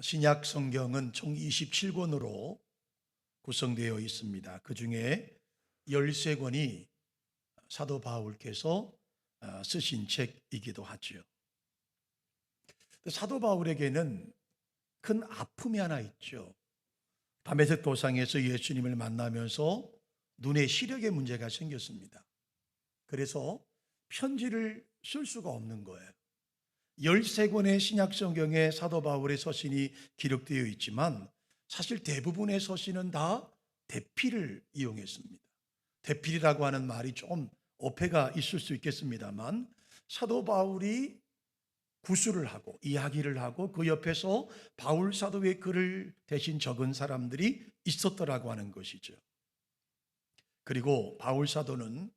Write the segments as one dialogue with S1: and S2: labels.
S1: 신약 성경은 총 27권으로 구성되어 있습니다. 그 중에 13권이 사도 바울께서 쓰신 책이기도 하죠. 사도 바울에게는 큰 아픔이 하나 있죠. 다메섹 도상에서 예수님을 만나면서 눈에 시력에 문제가 생겼습니다. 그래서 편지를 쓸 수가 없는 거예요. 13권의 신약 성경에 사도 바울의 서신이 기록되어 있지만 사실 대부분의 서신은 다 대필을 이용했습니다. 대필이라고 하는 말이 좀 어폐가 있을 수 있겠습니다만 사도 바울이 구술을 하고 이야기를 하고 그 옆에서 바울 사도의 글을 대신 적은 사람들이 있었더라고 하는 것이죠. 그리고 바울 사도는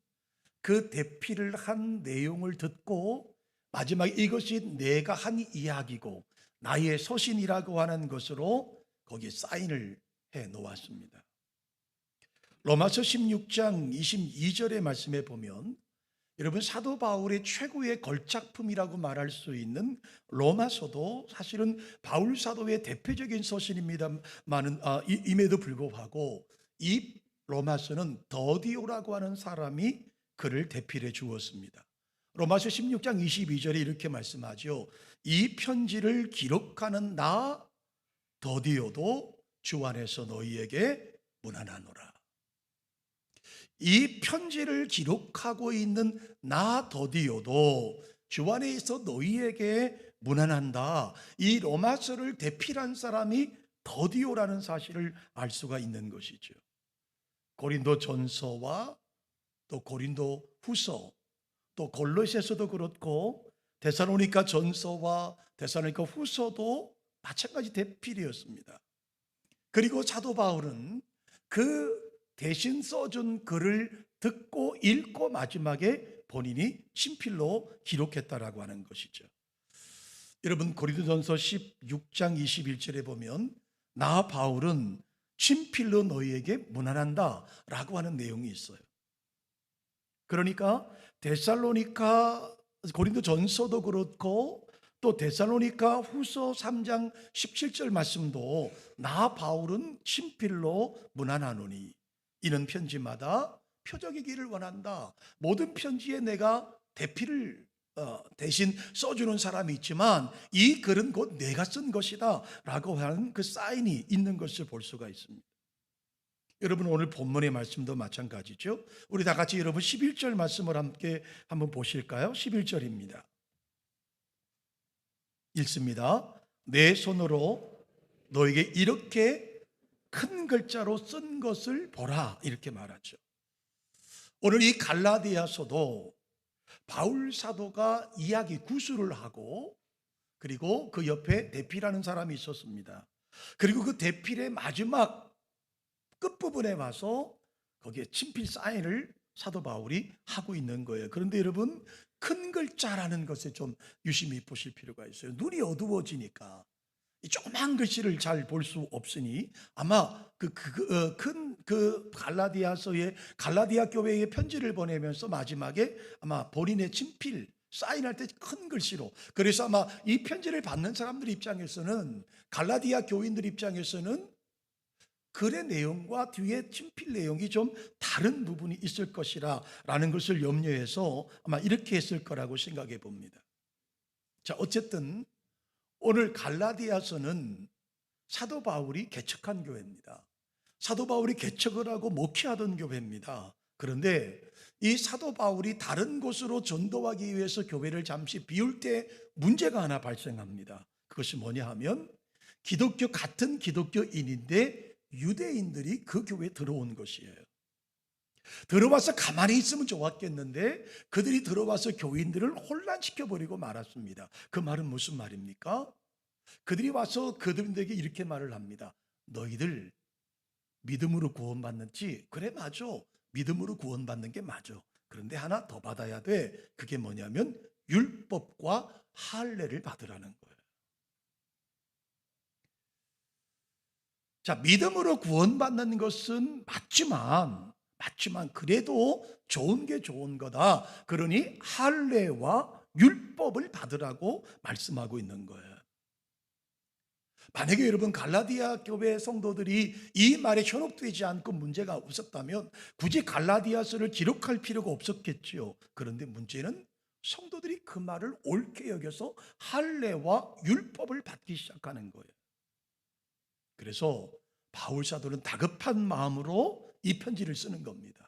S1: 그 대필을 한 내용을 듣고 마지막에 이것이 내가 한 이야기고 나의 서신이라고 하는 것으로 거기에 사인을 해 놓았습니다. 로마서 16장 22절의 말씀에 보면 여러분 사도 바울의 최고의 걸작품이라고 말할 수 있는 로마서도 사실은 바울 사도의 대표적인 서신입니다만은 임에도 불구하고 이 로마서는 더디오라고 하는 사람이 그를 대필해 주었습니다. 로마서 16장 22절에 이렇게 말씀하죠. 이 편지를 기록하는 나 더디오도 주 안에서 너희에게 문안하노라. 이 편지를 기록하고 있는 나 더디오도 주 안에서 너희에게 문안한다. 이 로마서를 대필한 사람이 더디오라는 사실을 알 수가 있는 것이죠. 고린도 전서와 또 고린도 후서 또 골로새서도 그렇고 데살로니가 전서와 데살로니가 후서도 마찬가지 대필이었습니다. 그리고 사도 바울은 그 대신 써준 글을 듣고 읽고 마지막에 본인이 친필로 기록했다라고 하는 것이죠. 여러분 고린도전서 16장 21절에 보면 나 바울은 친필로 너희에게 문안한다 라고 하는 내용이 있어요. 그러니까 데살로니가 고린도 전서도 그렇고 또 데살로니가 후서 3장 17절 말씀도 나 바울은 친필로 문안하노니 이는 편지마다 표적이기를 원한다. 모든 편지에 내가 대필을 대신 써주는 사람이 있지만 이 글은 곧 내가 쓴 것이다 라고 하는 그 사인이 있는 것을 볼 수가 있습니다. 여러분 오늘 본문의 말씀도 마찬가지죠. 우리 다 같이 여러분 11절 말씀을 함께 한번 보실까요? 11절입니다. 읽습니다. 내 손으로 너에게 이렇게 큰 글자로 쓴 것을 보라 이렇게 말하죠. 오늘 이 갈라디아서도 바울 사도가 이야기 구술을 하고 그리고 그 옆에 대필하는 사람이 있었습니다. 그리고 그 대필의 마지막 끝부분에 와서 거기에 친필 사인을 사도 바울이 하고 있는 거예요. 그런데 여러분 큰 글자라는 것에 좀 유심히 보실 필요가 있어요. 눈이 어두워지니까 이 조그만 글씨를 잘 볼 수 없으니 아마 그 갈라디아서의 갈라디아 교회에 편지를 보내면서 마지막에 아마 본인의 친필 사인할 때 큰 글씨로 그래서 아마 이 편지를 받는 사람들 입장에서는 갈라디아 교인들 입장에서는 글의 내용과 뒤에 친필 내용이 좀 다른 부분이 있을 것이라 라는 것을 염려해서 아마 이렇게 했을 거라고 생각해 봅니다. 자, 어쨌든 오늘 갈라디아서는 사도 바울이 개척한 교회입니다. 사도 바울이 개척을 하고 목회하던 교회입니다. 그런데 이 사도 바울이 다른 곳으로 전도하기 위해서 교회를 잠시 비울 때 문제가 하나 발생합니다. 그것이 뭐냐 하면 같은 기독교인인데 유대인들이 그 교회에 들어온 것이에요. 들어와서 가만히 있으면 좋았겠는데 그들이 들어와서 교인들을 혼란시켜버리고 말았습니다. 그 말은 무슨 말입니까? 그들이 와서 그들에게 이렇게 말을 합니다. 너희들 믿음으로 구원받는지? 그래 맞아. 믿음으로 구원받는 게 맞아. 그런데 하나 더 받아야 돼. 그게 뭐냐면 율법과 할례를 받으라는 거예요. 자, 믿음으로 구원받는 것은 맞지만 그래도 좋은 게 좋은 거다. 그러니 할례와 율법을 받으라고 말씀하고 있는 거예요. 만약에 여러분 갈라디아 교회 성도들이 이 말에 현혹되지 않고 문제가 없었다면 굳이 갈라디아서를 기록할 필요가 없었겠지요. 그런데 문제는 성도들이 그 말을 옳게 여겨서 할례와 율법을 받기 시작하는 거예요. 그래서 바울 사도는 다급한 마음으로 이 편지를 쓰는 겁니다.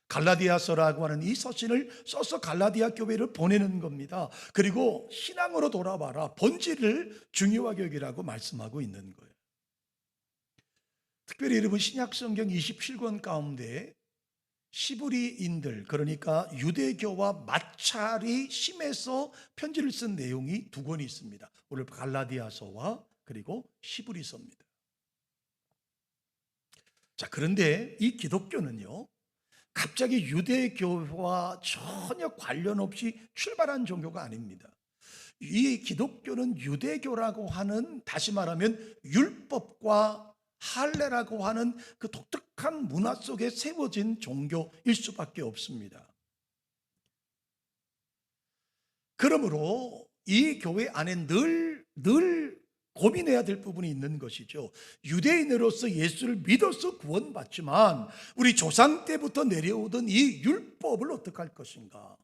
S1: 갈라디아서라고 하는 이 서신을 써서 갈라디아 교회를 보내는 겁니다. 그리고 신앙으로 돌아와라, 본질을 중요하게 여기라고 말씀하고 있는 거예요. 특별히 여러분 신약 성경 27권 가운데 시브리인들, 그러니까 유대교와 마찰이 심해서 편지를 쓴 내용이 두 권이 있습니다. 오늘 갈라디아서와 그리고 시브리서입니다. 자, 그런데 이 기독교는요, 갑자기 유대교와 전혀 관련 없이 출발한 종교가 아닙니다. 이 기독교는 유대교라고 하는, 다시 말하면 율법과 할례라고 하는 그 독특한 문화 속에 세워진 종교일 수밖에 없습니다. 그러므로 이 교회 안에 늘 고민해야 될 부분이 있는 것이죠. 유대인으로서 예수를 믿어서 구원받지만 우리 조상 때부터 내려오던 이 율법을 어떻게 할 것인가,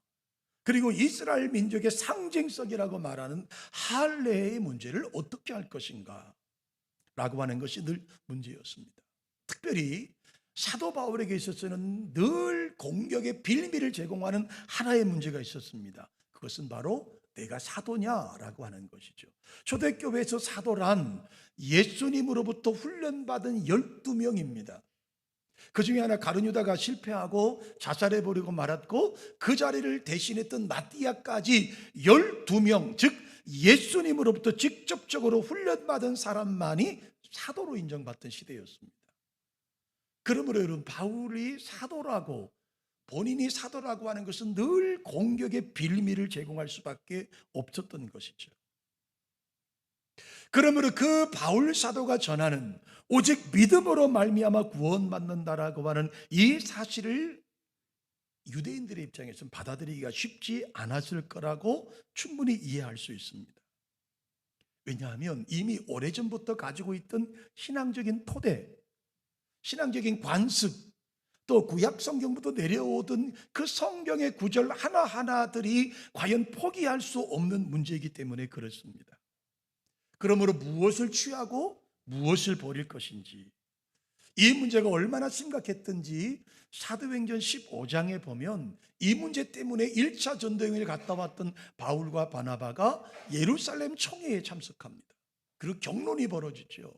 S1: 그리고 이스라엘 민족의 상징성이라고 말하는 할례의 문제를 어떻게 할 것인가 라고 하는 것이 늘 문제였습니다. 특별히 사도 바울에게 있어서는 늘 공격의 빌미를 제공하는 하나의 문제가 있었습니다. 그것은 바로 내가 사도냐라고 하는 것이죠. 초대교회에서 사도란 예수님으로부터 훈련받은 12명입니다. 그 중에 하나 가룟유다가 실패하고 자살해버리고 말았고, 그 자리를 대신했던 마띠아까지 12명, 즉 예수님으로부터 직접적으로 훈련받은 사람만이 사도로 인정받던 시대였습니다. 그러므로 여러분, 바울이 사도라고, 본인이 사도라고 하는 것은 늘 공격의 빌미를 제공할 수밖에 없었던 것이죠. 그러므로 그 바울 사도가 전하는 오직 믿음으로 말미암아 구원받는다라고 하는 이 사실을 유대인들의 입장에서는 받아들이기가 쉽지 않았을 거라고 충분히 이해할 수 있습니다. 왜냐하면 이미 오래전부터 가지고 있던 신앙적인 토대, 신앙적인 관습, 또 구약 성경부터 내려오던 그 성경의 구절 하나하나들이 과연 포기할 수 없는 문제이기 때문에 그렇습니다. 그러므로 무엇을 취하고 무엇을 버릴 것인지, 이 문제가 얼마나 심각했던지 사도행전 15장에 보면 이 문제 때문에 1차 전도여행을 갔다 왔던 바울과 바나바가 예루살렘 총회에 참석합니다. 그리고 격론이 벌어지죠.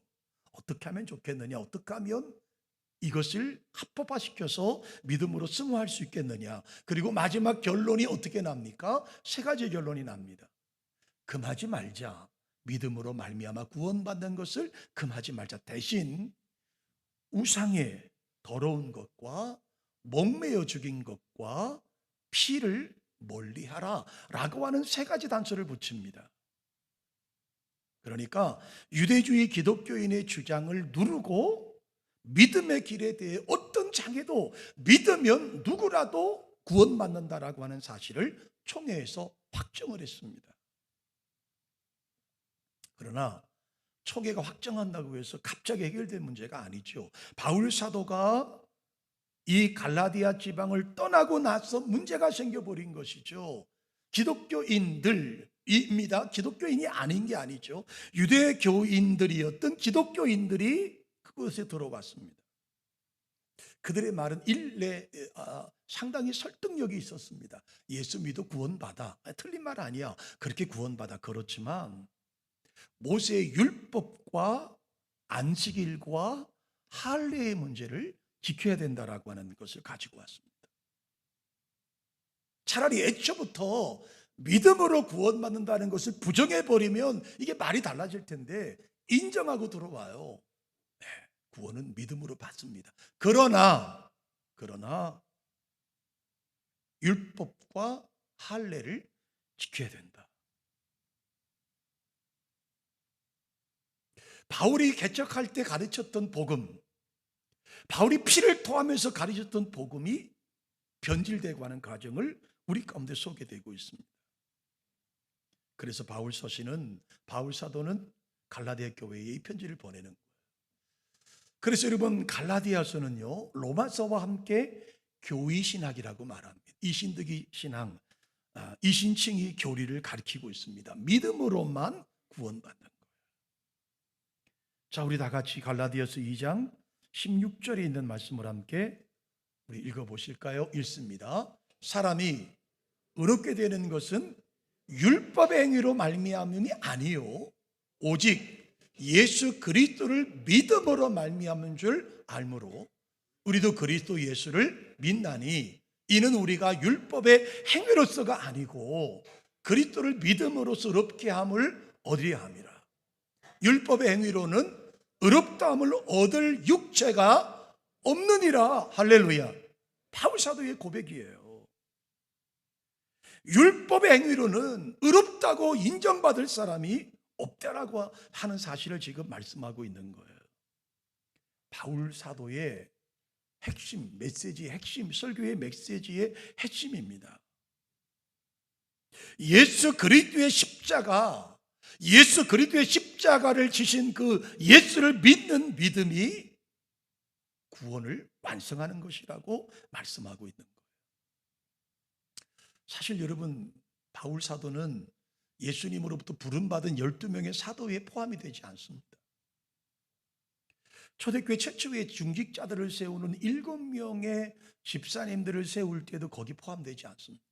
S1: 어떻게 하면 좋겠느냐, 어떻게 하면 이것을 합법화시켜서 믿음으로 승화할 수 있겠느냐. 그리고 마지막 결론이 어떻게 납니까? 세 가지 결론이 납니다. 금하지 말자, 믿음으로 말미암아 구원받는 것을 금하지 말자. 대신 우상의 더러운 것과 목매어 죽인 것과 피를 멀리하라 라고 하는 세 가지 단서를 붙입니다. 그러니까 유대주의 기독교인의 주장을 누르고 믿음의 길에 대해 어떤 장애도 믿으면 누구라도 구원받는다라고 하는 사실을 총회에서 확정을 했습니다. 그러나 총회가 확정한다고 해서 갑자기 해결된 문제가 아니죠. 바울 사도가 이 갈라디아 지방을 떠나고 나서 문제가 생겨버린 것이죠. 기독교인들입니다. 기독교인이 아닌 게 아니죠. 유대교인들이었던 기독교인들이 그곳에 들어왔습니다. 그들의 말은 상당히 설득력이 있었습니다. 예수 믿어 구원받아. 틀린 말 아니야. 그렇게 구원받아. 그렇지만 모세의 율법과 안식일과 할례의 문제를 지켜야 된다라고 하는 것을 가지고 왔습니다. 차라리 애초부터 믿음으로 구원받는다는 것을 부정해버리면 이게 말이 달라질 텐데 인정하고 들어와요. 네, 구원은 믿음으로 받습니다. 그러나 율법과 할례를 지켜야 된다. 바울이 개척할 때 가르쳤던 복음, 바울이 피를 토하면서 가르쳤던 복음이 변질되고 하는 과정을 우리 가운데 소개되고 있습니다. 그래서 바울 사도는 갈라디아 교회에 이 편지를 보내는 거예요. 그래서 여러분, 갈라디아서는요 로마서와 함께 교의신학이라고 말합니다. 이신득이 신앙, 이신칭이 교리를 가리키고 있습니다. 믿음으로만 구원받는 거예요. 자, 우리 다 같이 갈라디아서 2장 16절에 있는 말씀을 함께 우리 읽어보실까요? 읽습니다. 사람이 의롭게 되는 것은 율법의 행위로 말미암음이 아니요 오직 예수 그리스도를 믿음으로 말미암은 줄 알므로 우리도 그리스도 예수를 믿나니 이는 우리가 율법의 행위로서가 아니고 그리스도를 믿음으로써 의롭게 함을 얻으려 함이라. 율법의 행위로는 의롭다함을 얻을 육체가 없느니라. 할렐루야. 바울 사도의 고백이에요. 율법의 행위로는 의롭다고 인정받을 사람이 없다라고 하는 사실을 지금 말씀하고 있는 거예요. 바울 사도의 핵심, 메시지의 핵심, 설교의 메시지의 핵심입니다. 예수 그리스도의 십자가, 예수 그리스도의 십자가를 지신 그 예수를 믿는 믿음이 구원을 완성하는 것이라고 말씀하고 있는 거예요. 사실 여러분, 바울 사도는 예수님으로부터 부름받은 12명의 사도에 포함이 되지 않습니다. 초대교회 최초의 중직자들을 세우는 7명의 집사님들을 세울 때도 거기 포함되지 않습니다.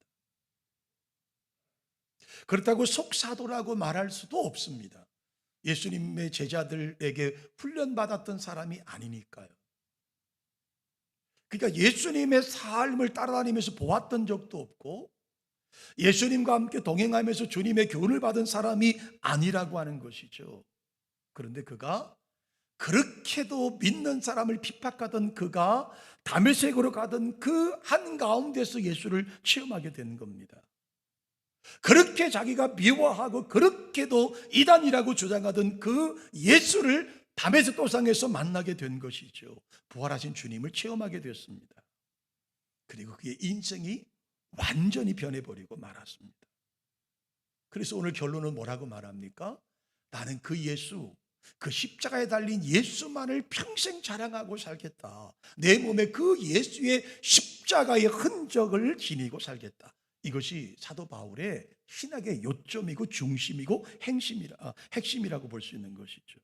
S1: 그렇다고 속사도라고 말할 수도 없습니다. 예수님의 제자들에게 훈련받았던 사람이 아니니까요. 그러니까 예수님의 삶을 따라다니면서 보았던 적도 없고 예수님과 함께 동행하면서 주님의 교훈을 받은 사람이 아니라고 하는 것이죠. 그런데 그가 그렇게도 믿는 사람을 핍박하던 그가 다메섹으로 가던 그 한가운데서 예수를 체험하게 된 겁니다. 그렇게 자기가 미워하고 그렇게도 이단이라고 주장하던 그 예수를 다메섹 도상에서 만나게 된 것이죠. 부활하신 주님을 체험하게 되었습니다. 그리고 그의 인생이 완전히 변해버리고 말았습니다. 그래서 오늘 결론은 뭐라고 말합니까? 나는 그 예수, 그 십자가에 달린 예수만을 평생 자랑하고 살겠다. 내 몸에 그 예수의 십자가의 흔적을 지니고 살겠다. 이것이 사도 바울의 신학의 요점이고 중심이고 핵심이라고 볼 수 있는 것이죠.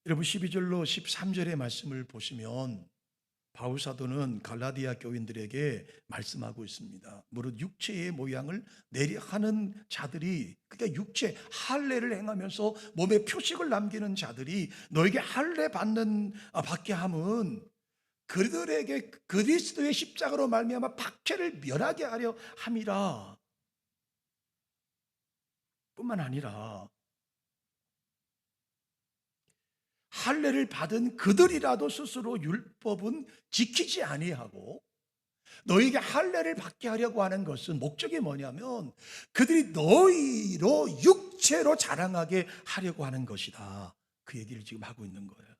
S1: 여러분, 12절로 13절의 말씀을 보시면 바울 사도는 갈라디아 교인들에게 말씀하고 있습니다. 무릇 육체의 모양을 내려하는 자들이, 그러니까 육체 할례를 행하면서 몸에 표식을 남기는 자들이 너에게 할례 받게 함은 그들에게 그리스도의 십자가로 말미암아 박해를 면하게 하려 함이라. 뿐만 아니라 할례를 받은 그들이라도 스스로 율법은 지키지 아니하고 너에게 할례를 받게 하려고 하는 것은 목적이 뭐냐면 그들이 너희로 육체로 자랑하게 하려고 하는 것이다. 그 얘기를 지금 하고 있는 거예요.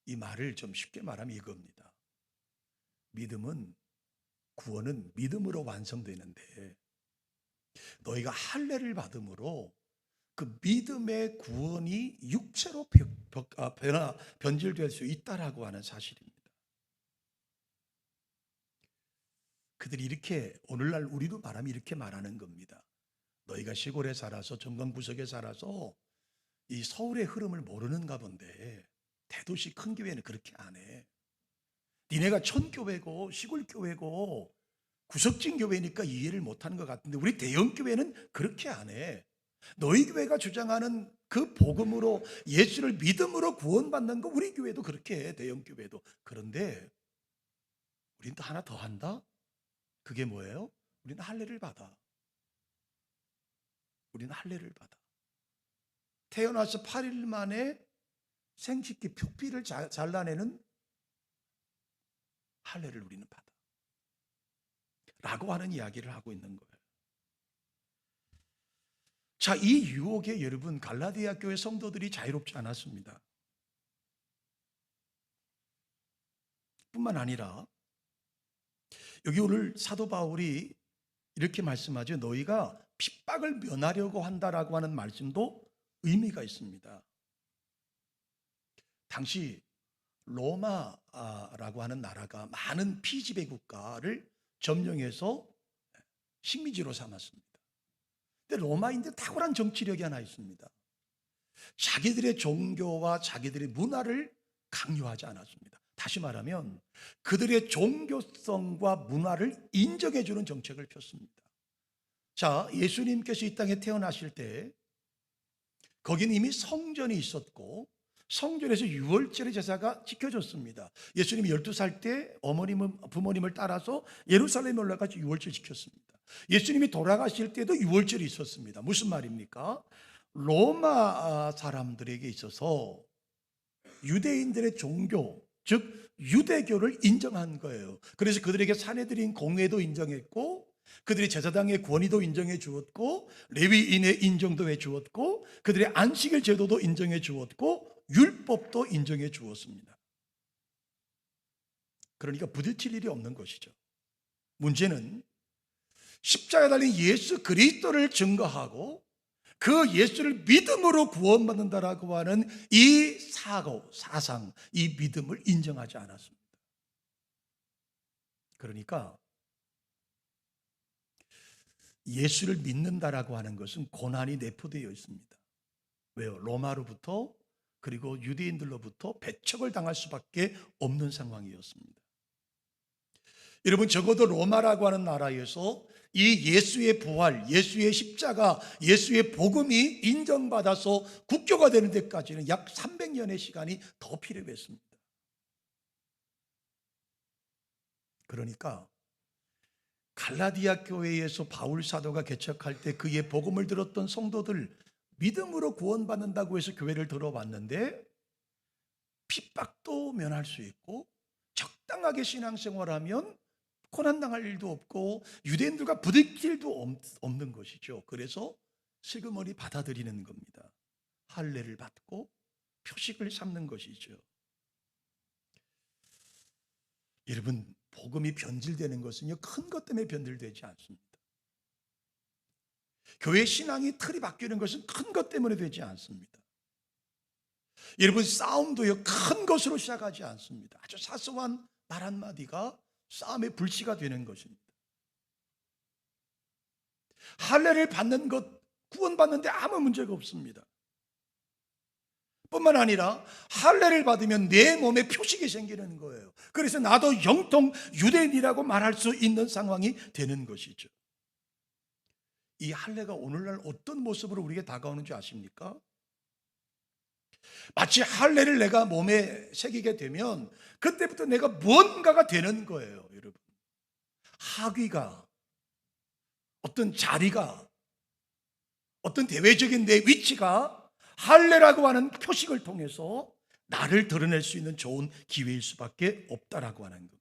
S1: 이 말을 좀 쉽게 말하면 이겁니다. 구원은 믿음으로 완성되는데 너희가 할례를 받음으로 그 믿음의 구원이 육체로 변질될 수 있다라고 하는 사실입니다. 그들이 이렇게, 오늘날 우리도 말하면 이렇게 말하는 겁니다. 너희가 시골에 살아서 정강구석에 살아서 이 서울의 흐름을 모르는가 본데 대도시 큰 교회는 그렇게 안 해. 니네가 촌교회고 시골교회고 구석진 교회니까 이해를 못하는 것 같은데 우리 대형교회는 그렇게 안 해. 너희 교회가 주장하는 그 복음으로 예수를 믿음으로 구원받는 거 우리 교회도 그렇게 해. 대형교회도. 그런데 우리는 또 하나 더 한다. 그게 뭐예요? 우리는 할례를 받아. 우리는 할례를 받아. 태어나서 8일 만에 생식기 표피를 잘라내는 할례를 우리는 받아 라고 하는 이야기를 하고 있는 거예요. 자, 이 유혹에 여러분 갈라디아 교회 성도들이 자유롭지 않았습니다. 뿐만 아니라 여기 오늘 사도 바울이 이렇게 말씀하죠. 너희가 핍박을 면하려고 한다라고 하는 말씀도 의미가 있습니다. 당시 로마라고 하는 나라가 많은 피지배 국가를 점령해서 식민지로 삼았습니다. 근데 로마인들 탁월한 정치력이 하나 있습니다. 자기들의 종교와 자기들의 문화를 강요하지 않았습니다. 다시 말하면 그들의 종교성과 문화를 인정해주는 정책을 폈습니다. 자, 예수님께서 이 땅에 태어나실 때 거기는 이미 성전이 있었고 성전에서 유월절 제사가 지켜졌습니다. 예수님이 12살 때 부모님을 따라서 예루살렘에 올라가서 유월절 지켰습니다. 예수님이 돌아가실 때도 유월절이 있었습니다. 무슨 말입니까? 로마 사람들에게 있어서 유대인들의 종교, 즉 유대교를 인정한 거예요. 그래서 그들에게 사내들인 공회도 인정했고 그들의 제사장의 권위도 인정해 주었고 레위인의 인정도 해 주었고 그들의 안식일 제도도 인정해 주었고 율법도 인정해 주었습니다. 그러니까 부딪힐 일이 없는 것이죠. 문제는 십자가에 달린 예수 그리스도를 증거하고 그 예수를 믿음으로 구원받는다라고 하는 이 사상, 이 믿음을 인정하지 않았습니다. 그러니까 예수를 믿는다라고 하는 것은 고난이 내포되어 있습니다. 왜요? 로마로부터 그리고 유대인들로부터 배척을 당할 수밖에 없는 상황이었습니다. 여러분, 적어도 로마라고 하는 나라에서 이 예수의 부활, 예수의 십자가, 예수의 복음이 인정받아서 국교가 되는 데까지는 약 300년의 시간이 더 필요했습니다. 그러니까 갈라디아 교회에서 바울 사도가 개척할 때 그의 복음을 들었던 성도들 믿음으로 구원받는다고 해서 교회를 들어왔는데 핍박도 면할 수 있고 적당하게 신앙생활하면 고난당할 일도 없고 유대인들과 부딪힐 일도 없는 것이죠. 그래서 슬그머니 받아들이는 겁니다. 할례를 받고 표식을 삼는 것이죠. 여러분, 복음이 변질되는 것은요, 큰 것 때문에 변질되지 않습니다. 교회 신앙이 틀이 바뀌는 것은 큰 것 때문에 되지 않습니다. 여러분, 싸움도요, 큰 것으로 시작하지 않습니다. 아주 사소한 말 한마디가 싸움의 불씨가 되는 것입니다. 할례를 받는 것, 구원받는데 아무 문제가 없습니다. 뿐만 아니라 할례를 받으면 내 몸에 표식이 생기는 거예요. 그래서 나도 영통 유대인이라고 말할 수 있는 상황이 되는 것이죠. 이 할례가 오늘날 어떤 모습으로 우리에게 다가오는 줄 아십니까? 마치 할례를 내가 몸에 새기게 되면 그때부터 내가 무언가가 되는 거예요, 여러분. 학위가, 어떤 자리가, 어떤 대외적인 내 위치가 할례라고 하는 표식을 통해서 나를 드러낼 수 있는 좋은 기회일 수밖에 없다라고 하는 겁니다.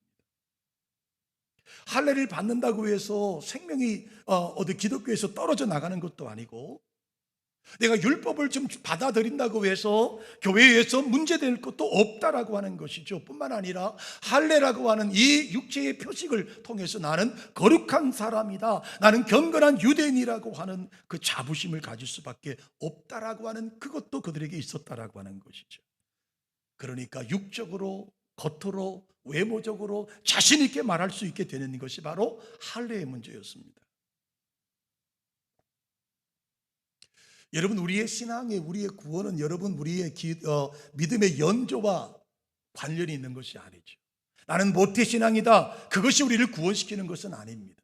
S1: 할례를 받는다고 해서 생명이 어디 기독교에서 떨어져 나가는 것도 아니고 내가 율법을 좀 받아들인다고 해서 교회에서 문제될 것도 없다라고 하는 것이죠. 뿐만 아니라 할례라고 하는 이 육체의 표식을 통해서 나는 거룩한 사람이다, 나는 경건한 유대인이라고 하는 그 자부심을 가질 수밖에 없다라고 하는 그것도 그들에게 있었다라고 하는 것이죠. 그러니까 육적으로, 겉으로, 외모적으로 자신 있게 말할 수 있게 되는 것이 바로 할례의 문제였습니다. 여러분, 우리의 신앙의, 우리의 구원은 여러분 우리의 믿음의 연조와 관련이 있는 것이 아니죠. 나는 모태신앙이다, 그것이 우리를 구원시키는 것은 아닙니다.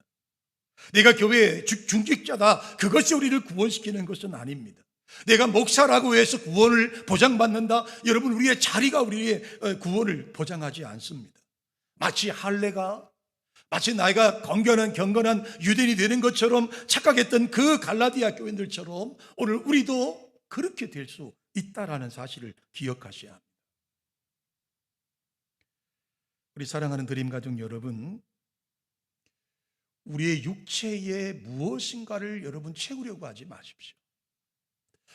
S1: 내가 교회의 중직자다, 그것이 우리를 구원시키는 것은 아닙니다. 내가 목사라고 해서 구원을 보장받는다, 여러분 우리의 자리가 우리의 구원을 보장하지 않습니다. 마치 할례가 마치 나이가 경건한 유대인이 되는 것처럼 착각했던 그 갈라디아 교인들처럼 오늘 우리도 그렇게 될 수 있다라는 사실을 기억하셔야 합니다. 우리 사랑하는 드림가족 여러분, 우리의 육체에 무엇인가를 여러분 채우려고 하지 마십시오.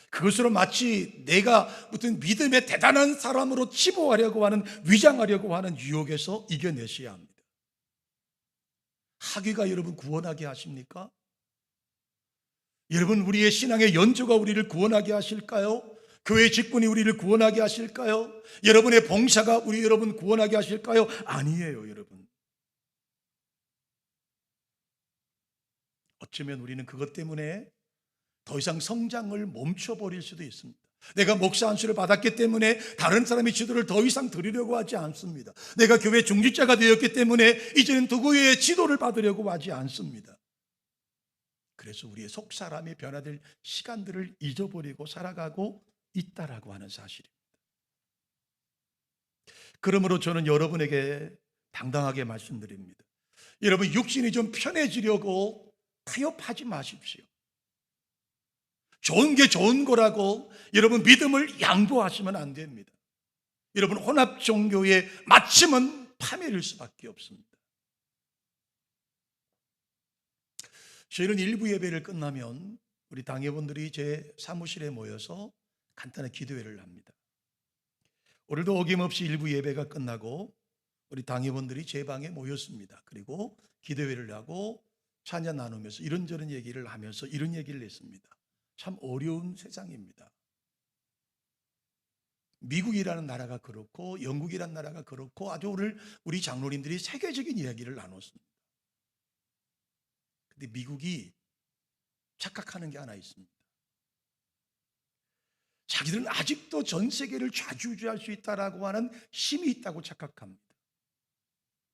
S1: 그것으로 마치 내가 어떤 믿음의 대단한 사람으로 치부하려고 하는, 위장하려고 하는 유혹에서 이겨내셔야 합니다. 사귀가 여러분 구원하게 하십니까? 여러분, 우리의 신앙의 연조가 우리를 구원하게 하실까요? 교회 직분이 우리를 구원하게 하실까요? 여러분의 봉사가 우리 여러분 구원하게 하실까요? 아니에요, 여러분. 어쩌면 우리는 그것 때문에 더 이상 성장을 멈춰버릴 수도 있습니다. 내가 목사 안수를 받았기 때문에 다른 사람의 지도를 더 이상 들으려고 하지 않습니다. 내가 교회 중직자가 되었기 때문에 이제는 누구의 지도를 받으려고 하지 않습니다. 그래서 우리의 속사람이 변화될 시간들을 잊어버리고 살아가고 있다라고 하는 사실입니다. 그러므로 저는 여러분에게 당당하게 말씀드립니다. 여러분, 육신이 좀 편해지려고 타협하지 마십시오. 좋은 게 좋은 거라고 여러분 믿음을 양보하시면 안 됩니다. 여러분, 혼합 종교의 마침은 파멸일 수밖에 없습니다. 저희는 일부 예배를 끝나면 우리 당회원들이 제 사무실에 모여서 간단한 기도회를 합니다. 오늘도 어김없이 일부 예배가 끝나고 우리 당회원들이 제 방에 모였습니다. 그리고 기도회를 하고 찬양 나누면서 이런저런 얘기를 하면서 이런 얘기를 했습니다. 참 어려운 세상입니다. 미국이라는 나라가 그렇고 영국이라는 나라가 그렇고 아주 오늘 우리 장로님들이 세계적인 이야기를 나눴습니다. 근데 미국이 착각하는 게 하나 있습니다. 자기들은 아직도 전 세계를 좌지우지할 수 있다라고 하는 힘이 있다고 착각합니다.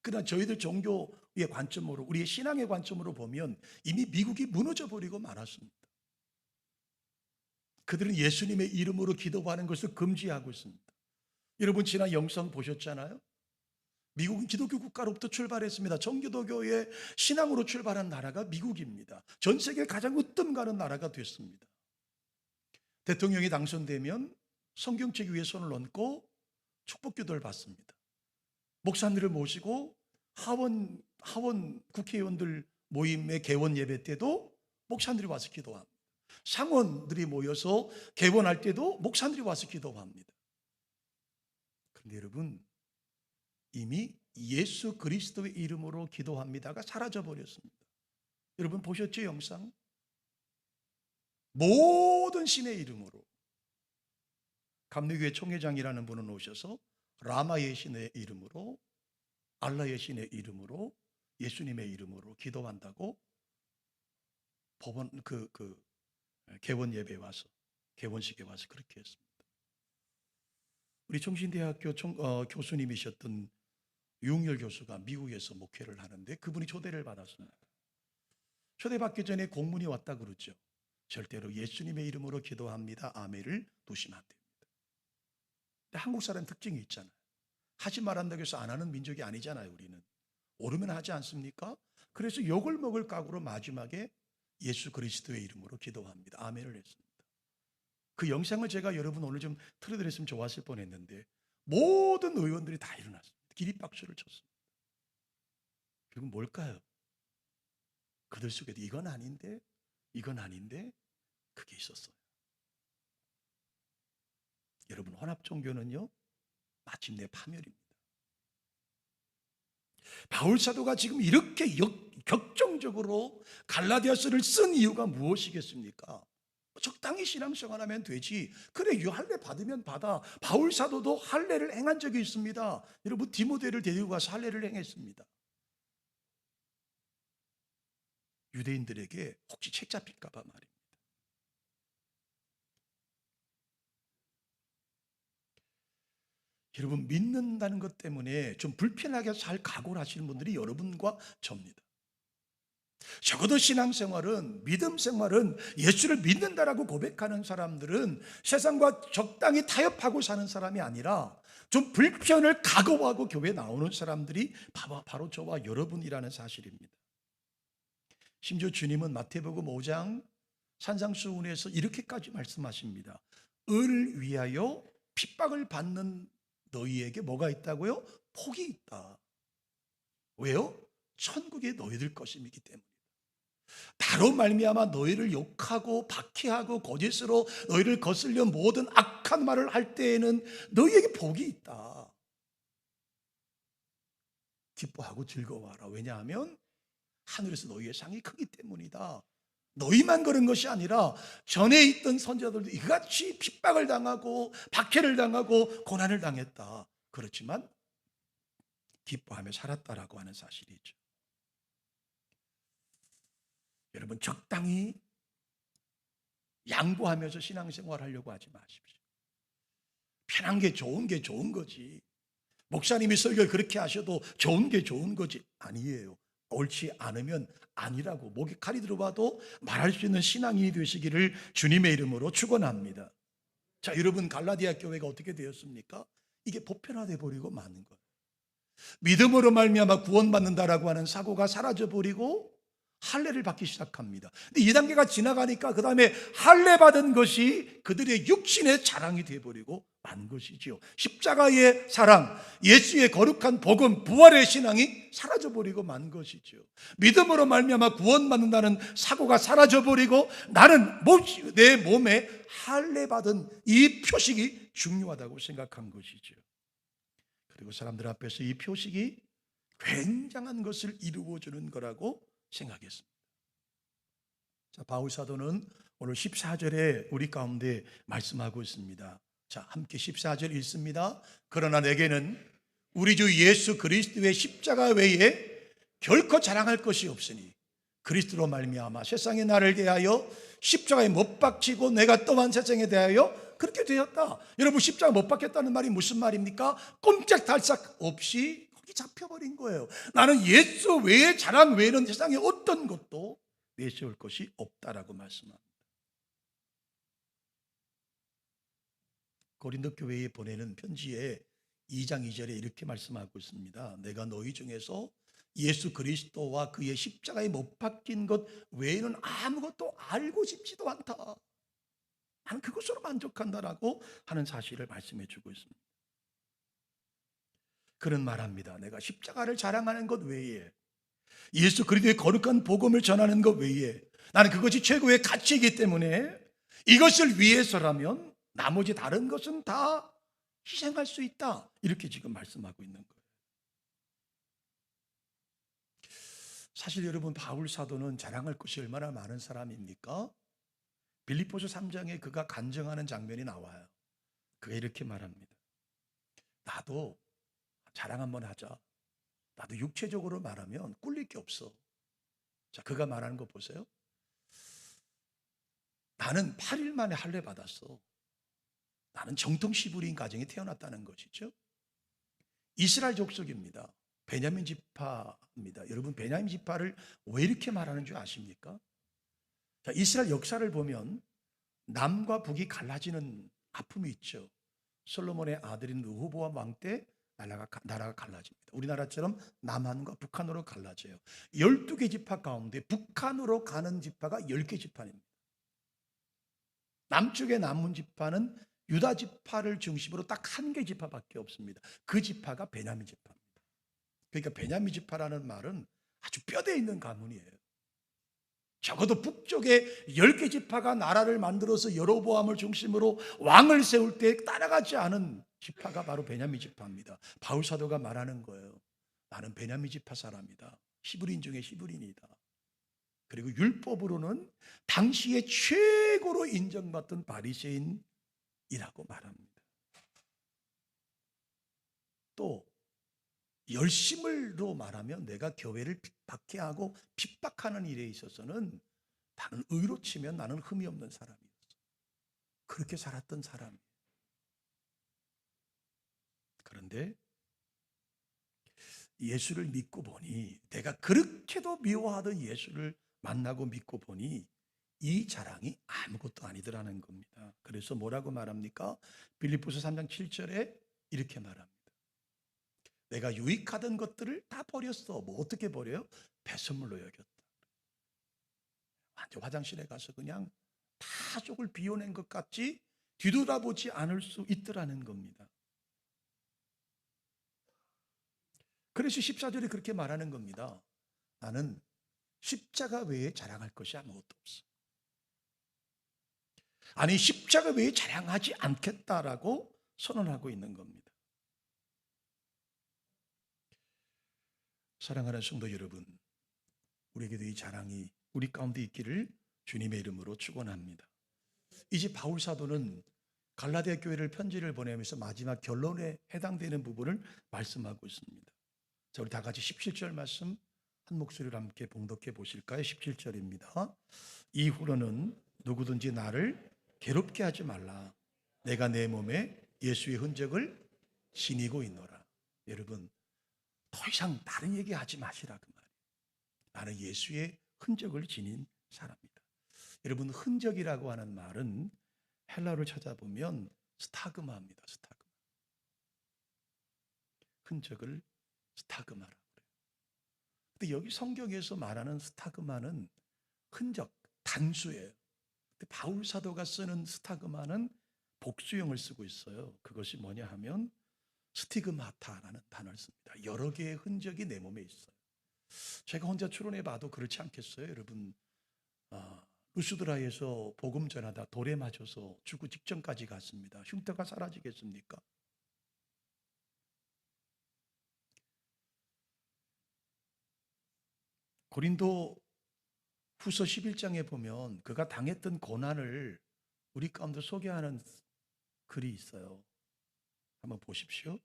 S1: 그러나 저희들 종교의 관점으로, 우리의 신앙의 관점으로 보면 이미 미국이 무너져 버리고 말았습니다. 그들은 예수님의 이름으로 기도하는 것을 금지하고 있습니다. 여러분, 지난 영상 보셨잖아요. 미국은 기독교 국가로부터 출발했습니다. 정기도교의 신앙으로 출발한 나라가 미국입니다. 전 세계 가장 으뜸 가는 나라가 됐습니다. 대통령이 당선되면 성경책 위에 손을 얹고 축복기도를 받습니다. 목사님들을 모시고 하원 국회의원들 모임의 개원 예배 때도 목사님들이 와서 기도합니다. 상원들이 모여서 개원할 때도 목사님들이 와서 기도합니다. 그런데 여러분, 이미 예수 그리스도의 이름으로 기도합니다가 사라져버렸습니다. 여러분 보셨죠, 영상? 모든 신의 이름으로, 감리교회 총회장이라는 분은 오셔서 라마의 신의 이름으로, 알라의 신의 이름으로, 예수님의 이름으로 기도한다고 법원 개원 예배에 와서, 개원식에 와서 그렇게 했습니다. 우리 총신대학교 교수님이셨던 유흥열 교수가 미국에서 목회를 하는데 그분이 초대를 받았습니다. 초대받기 전에 공문이 왔다 그러죠. 절대로 예수님의 이름으로 기도합니다, 아멘을 두시면 안 됩니다. 근데 한국 사람 특징이 있잖아요. 하지 말한다고 해서 안 하는 민족이 아니잖아요. 우리는 오르면 하지 않습니까? 그래서 욕을 먹을 각오로 마지막에 예수 그리스도의 이름으로 기도합니다, 아멘을 했습니다. 그 영상을 제가 여러분 오늘 좀 틀어드렸으면 좋았을 뻔했는데 모든 의원들이 다 일어났습니다. 기립박수를 쳤습니다. 결국 뭘까요? 그들 속에도 이건 아닌데 그게 있었어요. 여러분, 혼합종교는요 마침내 파멸입니다. 바울 사도가 지금 이렇게 격정적으로 갈라디아서를 쓴 이유가 무엇이겠습니까? 적당히 신앙생활하면 되지. 그래, 할례 받으면 받아. 바울 사도도 할례를 행한 적이 있습니다. 여러분, 디모데를 데리고 가서 할례를 행했습니다. 유대인들에게 혹시 책 잡힐까 봐 말입니다. 여러분, 믿는다는 것 때문에 좀 불편하게 살 각오를 하시는 분들이 여러분과 저입니다. 적어도 신앙생활은, 믿음생활은, 예수를 믿는다라고 고백하는 사람들은 세상과 적당히 타협하고 사는 사람이 아니라 좀 불편을 각오하고 교회에 나오는 사람들이 바로 저와 여러분이라는 사실입니다. 심지어 주님은 마태복음 5장 산상수훈에서 이렇게까지 말씀하십니다. 을 위하여 핍박을 받는 너희에게 뭐가 있다고요? 복이 있다. 왜요? 천국이 너희들 것임이기 때문에. 나로 말미암아 너희를 욕하고 박해하고 거짓으로 너희를 거슬려 모든 악한 말을 할 때에는 너희에게 복이 있다. 기뻐하고 즐거워하라. 왜냐하면 하늘에서 너희의 상이 크기 때문이다. 너희만 그런 것이 아니라 전에 있던 선지자들도 이같이 핍박을 당하고 박해를 당하고 고난을 당했다. 그렇지만 기뻐하며 살았다라고 하는 사실이죠. 여러분, 적당히 양보하면서 신앙생활 하려고 하지 마십시오. 편한 게 좋은 게 좋은 거지. 목사님이 설교를 그렇게 하셔도 좋은 게 좋은 거지. 아니에요. 옳지 않으면 아니라고 목에 칼이 들어와도 말할 수 있는 신앙인이 되시기를 주님의 이름으로 축원합니다. 자, 여러분, 갈라디아 교회가 어떻게 되었습니까? 이게 보편화돼 버리고 마는 거예요. 믿음으로 말미암아 구원받는다라고 하는 사고가 사라져 버리고 할례를 받기 시작합니다. 근데 이 단계가 지나가니까 그 다음에 할례 받은 것이 그들의 육신의 자랑이 되어버리고 만 것이지요. 십자가의 사랑, 예수의 거룩한 복음, 부활의 신앙이 사라져버리고 만 것이죠. 믿음으로 말미암아 구원받는다는 사고가 사라져버리고 나는 내 몸에 할례 받은 이 표식이 중요하다고 생각한 것이죠. 그리고 사람들 앞에서 이 표식이 굉장한 것을 이루어주는 거라고 생각했습니다. 자, 바울 사도는 오늘 14절에 우리 가운데 말씀하고 있습니다. 자, 함께 14절 읽습니다. 그러나 내게는 우리 주 예수 그리스도의 십자가 외에 결코 자랑할 것이 없으니 그리스도로 말미암아 세상에 나를 대하여 십자가에 못 박히고 내가 또한 세상에 대하여 그렇게 되었다. 여러분, 십자가 못 박혔다는 말이 무슨 말입니까? 꼼짝달싹 없이 거기 잡혀버린 거예요. 나는 예수 외에 자랑 외에는 세상에 어떤 것도 내세울 것이 없다라고 말씀합니다. 고린도 교회에 보내는 편지에 2장 2절에 이렇게 말씀하고 있습니다. 내가 너희 중에서 예수 그리스도와 그의 십자가에 못 박힌 것 외에는 아무것도 알고 싶지도 않다. 나는 그것으로 만족한다라고 하는 사실을 말씀해 주고 있습니다. 그런 말합니다. 내가 십자가를 자랑하는 것 외에, 예수 그리스도의 거룩한 복음을 전하는 것 외에 나는 그것이 최고의 가치이기 때문에 이것을 위해서라면 나머지 다른 것은 다 희생할 수 있다. 이렇게 지금 말씀하고 있는 거예요. 사실 여러분, 바울 사도는 자랑할 것이 얼마나 많은 사람입니까? 빌립보서 3장에 그가 간증하는 장면이 나와요. 그가 이렇게 말합니다. 나도 자랑 한번 하자. 나도 육체적으로 말하면 꿀릴 게 없어. 자, 그가 말하는 거 보세요. 나는 8일 만에 할례 받았어. 나는 정통 시브리인 가정에 태어났다는 것이죠. 이스라엘 족속입니다. 베냐민 지파입니다. 여러분, 베냐민 지파를 왜 이렇게 말하는 줄 아십니까? 자, 이스라엘 역사를 보면 남과 북이 갈라지는 아픔이 있죠. 솔로몬의 아들인 르호보암 왕 때 나라가 갈라집니다. 우리나라처럼 남한과 북한으로 갈라져요. 12개 지파 가운데 북한으로 가는 지파가 10개 지파입니다. 남쪽의 남문 지파는 유다 지파를 중심으로 딱 한 개 지파밖에 없습니다. 그 지파가 베냐민 지파입니다. 그러니까 베냐민 지파라는 말은 아주 뼈대 있는 가문이에요. 적어도 북쪽에 10개 지파가 나라를 만들어서 여로보암을 중심으로 왕을 세울 때 따라가지 않은 지파가 바로 베냐민 지파입니다. 바울 사도가 말하는 거예요. 나는 베냐민 지파 사람이다. 히브리인 중에 히브리인이다. 그리고 율법으로는 당시에 최고로 인정받던 바리새인이라고 말합니다. 또 열심으로 말하면 내가 교회를 박해하고 핍박하는 일에 있어서는 나는 의로 치면 나는 흠이 없는 사람이었어. 그렇게 살았던 사람이에요. 그런데 예수를 믿고 보니, 내가 그렇게도 미워하던 예수를 만나고 믿고 보니 이 자랑이 아무것도 아니더라는 겁니다. 그래서 뭐라고 말합니까? 빌립보서 3장 7절에 이렇게 말합니다. 내가 유익하던 것들을 다 버렸어. 뭐 어떻게 버려요? 배설물로 여겼다. 완전 화장실에 가서 그냥 타족을 비워낸 것 같이 뒤돌아보지 않을 수 있더라는 겁니다. 그래서 14절에 그렇게 말하는 겁니다. 나는 십자가 외에 자랑할 것이 아무것도 없어. 아니, 십자가 외에 자랑하지 않겠다라고 선언하고 있는 겁니다. 사랑하는 성도 여러분, 우리에게도 이 자랑이 우리 가운데 있기를 주님의 이름으로 축원합니다. 이제 바울 사도는 갈라디아 교회를 편지를 보내면서 마지막 결론에 해당되는 부분을 말씀하고 있습니다. 자, 우리 다 같이 17절 말씀 한 목소리로 함께 봉독해 보실까요? 17절입니다. 이후로는 누구든지 나를 괴롭게 하지 말라. 내가 내 몸에 예수의 흔적을 지니고 있노라. 여러분, 더 이상 다른 얘기 하지 마시라 그 말이에요. 나는 예수의 흔적을 지닌 사람이다. 여러분, 흔적이라고 하는 말은 헬라어를 찾아보면 스타그마입니다. 스타그마. 흔적을 스타그마라고 그래요. 근데 여기 성경에서 말하는 스타그마는 흔적, 단수예요. 근데 바울 사도가 쓰는 스타그마는 복수형을 쓰고 있어요. 그것이 뭐냐 하면 스티그마타라는 단어를 씁니다. 여러 개의 흔적이 내 몸에 있어요. 제가 혼자 추론해 봐도 그렇지 않겠어요? 여러분, 루스드라에서 복음 전하다 돌에 맞아서 죽고 직전까지 갔습니다. 흉터가 사라지겠습니까? 고린도 후서 11장에 보면 그가 당했던 고난을 우리 가운데 소개하는 글이 있어요. 한번 보십시오.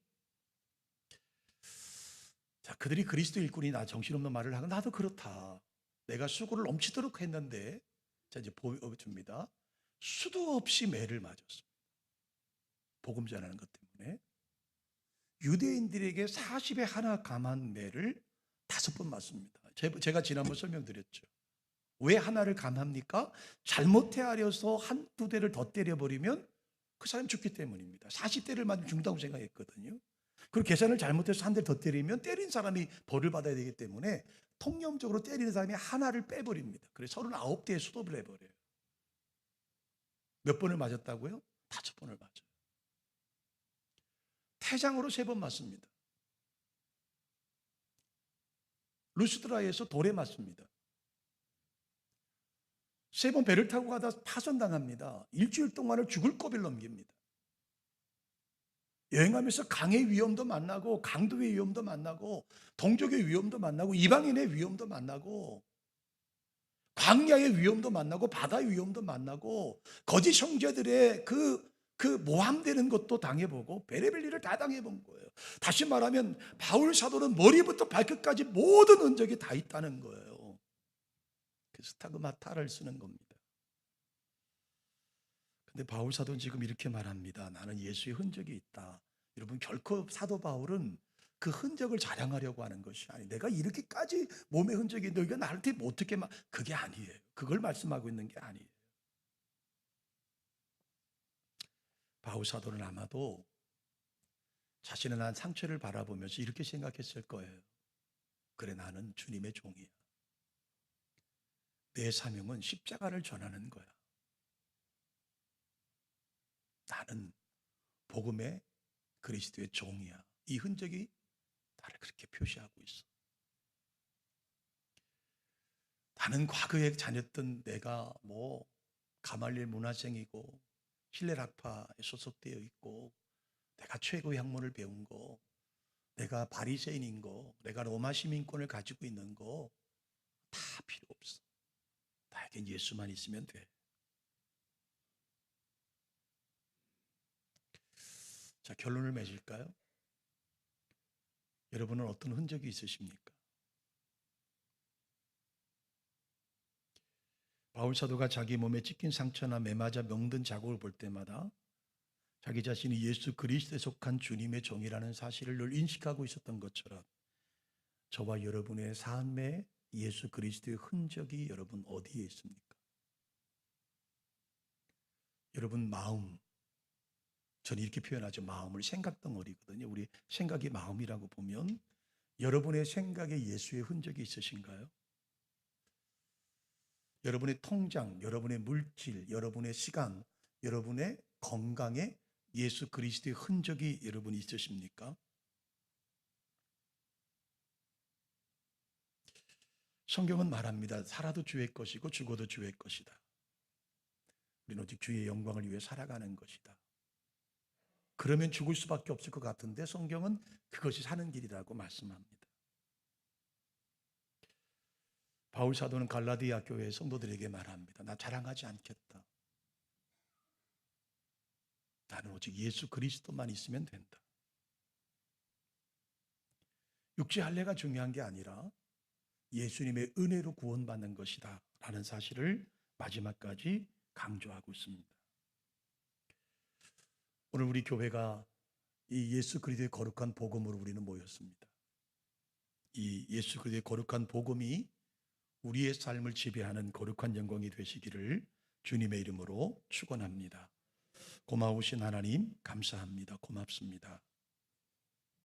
S1: 자, 그들이 그리스도 일꾼이 나 정신없는 말을 하고 나도 그렇다. 내가 수고를 넘치도록 했는데, 자, 이제 보여줍니다. 수도 없이 매를 맞았습니다. 복음 전하는 것 때문에. 유대인들에게 40에 하나 감한 매를 5번 맞습니다. 제가 지난번 설명드렸죠. 왜 하나를 감합니까? 잘못 헤아려서 한두 대를 더 때려버리면 그 사람이 죽기 때문입니다. 40대를 맞으면 죽는다고 생각했거든요. 그리고 계산을 잘못해서 한 대를 더 때리면 때린 사람이 벌을 받아야 되기 때문에 통념적으로 때리는 사람이 하나를 빼버립니다. 그래서 39대에 수도를 해버려요. 몇 번을 맞았다고요? 5번을 맞아요. 태장으로 3번 맞습니다. 루스드라에서 돌에 맞습니다. 3번 배를 타고 가다 파손당합니다. 일주일 동안을 죽을 고비를 넘깁니다. 여행하면서 강의 위험도 만나고 강도의 위험도 만나고 동족의 위험도 만나고 이방인의 위험도 만나고 광야의 위험도 만나고 바다의 위험도 만나고 거짓 형제들의 그 모함되는 것도 당해보고 별의별 일을 다 당해본 거예요. 다시 말하면 바울 사도는 머리부터 발끝까지 모든 흔적이 다 있다는 거예요. 그 스타그마타를 쓰는 겁니다. 근데 바울 사도는 지금 이렇게 말합니다. 나는 예수의 흔적이 있다. 여러분, 결코 사도 바울은 그 흔적을 자랑하려고 하는 것이 아니에요. 내가 이렇게까지 몸의 흔적이 너희가 나한테 어떻게 그게 아니에요. 그걸 말씀하고 있는 게 아니에요. 바울 사도는 아마도 자신의 난 상처를 바라보면서 이렇게 생각했을 거예요. 그래, 나는 주님의 종이야. 내 사명은 십자가를 전하는 거야. 나는 복음의 그리스도의 종이야. 이 흔적이 나를 그렇게 표시하고 있어. 나는 과거에 다녔던 내가 가말리엘 문화생이고 힐렐 학파에 소속되어 있고 내가 최고의 학문을 배운 거, 내가 바리새인인 거, 내가 로마 시민권을 가지고 있는 거 다 필요 없어. 나에겐 예수만 있으면 돼. 자, 결론을 맺을까요? 여러분은 어떤 흔적이 있으십니까? 바울 사도가 자기 몸에 찍힌 상처나 매맞아 명든 자국을 볼 때마다 자기 자신이 예수 그리스도에 속한 주님의 종이라는 사실을 늘 인식하고 있었던 것처럼 저와 여러분의 삶에 예수 그리스도의 흔적이 여러분 어디에 있습니까? 여러분 마음, 저는 이렇게 표현하죠. 마음을 생각덩어리거든요. 우리 생각이 마음이라고 보면 여러분의 생각에 예수의 흔적이 있으신가요? 여러분의 통장, 여러분의 물질, 여러분의 시간, 여러분의 건강에 예수 그리스도의 흔적이 여러분 있으십니까? 성경은 말합니다. 살아도 주의 것이고 죽어도 주의 것이다. 우리는 오직 주의 영광을 위해 살아가는 것이다. 그러면 죽을 수밖에 없을 것 같은데 성경은 그것이 사는 길이라고 말씀합니다. 바울 사도는 갈라디아 교회 성도들에게 말합니다. 나 자랑하지 않겠다. 나는 오직 예수 그리스도만 있으면 된다. 육체 할례가 중요한 게 아니라 예수님의 은혜로 구원받는 것이다 라는 사실을 마지막까지 강조하고 있습니다. 오늘 우리 교회가 이 예수 그리스도의 거룩한 복음으로 우리는 모였습니다. 이 예수 그리스도의 거룩한 복음이 우리의 삶을 지배하는 거룩한 영광이 되시기를 주님의 이름으로 축원합니다. 고마우신 하나님 감사합니다. 고맙습니다.